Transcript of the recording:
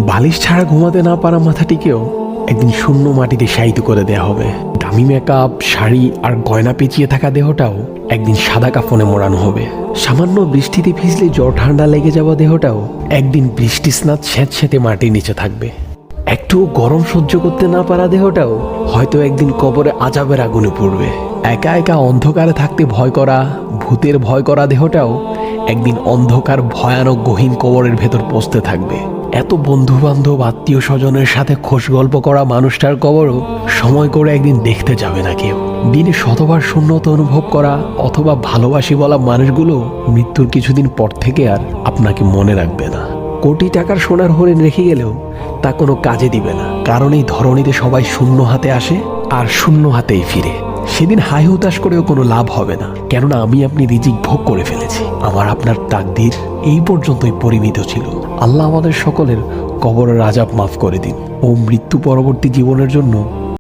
বালিশ ছাড়া ঘুমাতে না পারা মাথাটিকেও একদিন শূন্য মাটিতে শায়িত করে দেয়া হবে। দামি মেকআপ, শাড়ি আর গয়না পেঁচিয়ে থাকা দেহটাও একদিন সাদা কাফনে মোড়ানো হবে। সামান্য বৃষ্টিতে ভিজলে জ্বর ঠান্ডা লেগে যাওয়া দেহটাও একদিন বৃষ্টি স্নাত স্যাঁতস্যাঁতে মাটির নিচে থাকবে। একটু গরম সহ্য করতে না পারা দেহটাও হয়তো একদিন কবরে আযাবের আগুনে পড়বে। একা একা অন্ধকারে থাকতে ভয় করা, ভূতের ভয় করা দেহটাও একদিন অন্ধকার ভয়ানক গহীন কবরের ভেতর পচতে থাকবে। এত বন্ধু বান্ধব, আত্মীয় স্বজনের সাথে খোশ গল্প করা মানুষটার কবরও সময় করে একদিন দেখতে যাবে না কেউ। দিনে শতবার শূন্যতা অনুভব করা অথবা ভালোবাসি বলা মানুষগুলো মৃত্যুর কিছুদিন পর থেকে আর আপনাকে মনে রাখবে না। কোটি টাকার সোনার হরিণ রেখে গেলেও তা কোনো কাজে দিবে না, কারণ এই ধরনীতে সবাই শূন্য হাতে আসে আর শূন্য হাতেই ফিরে। সেদিন হাই হুতাশ করেও কোনো লাভ হবে না, কেননা আমি আপনি রিজিক ভোগ করে ফেলেছি। আমার আপনার তাকদীর এই পর্যন্তই পরিমিত ছিল। আল্লাহ আমাদের সকলের কবরের আযাব মাফ করে দিন ও মৃত্যু পরবর্তী জীবনের জন্য